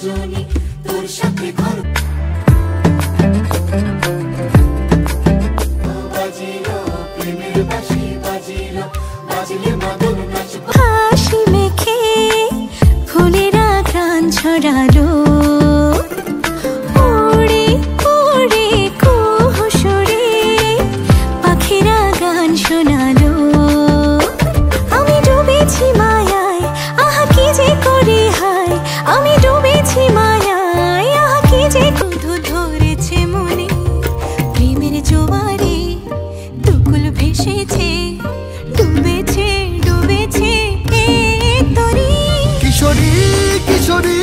রজনী তোর সাথে ঘর বাজিলো প্রেমের বাঁশি বাজিলো বাজলে মদন নাচ হাসি মেখে ফুলেরা ঘ্রাণ ছড়ালো উড়ে উড়ে কুহুসুরে পাখিরা গান শোনালো আমি ডুবেছি মায়ায় আহা কি যে করি হায় আমি ডুবেছি মায়ায় আহা কি যে শুধু ধরেছে মনে প্রেমের জোয়ারে দুকুল ভেসেছে ডুবেছে ডুবেছে এ তরি কিশোরী কিশোরী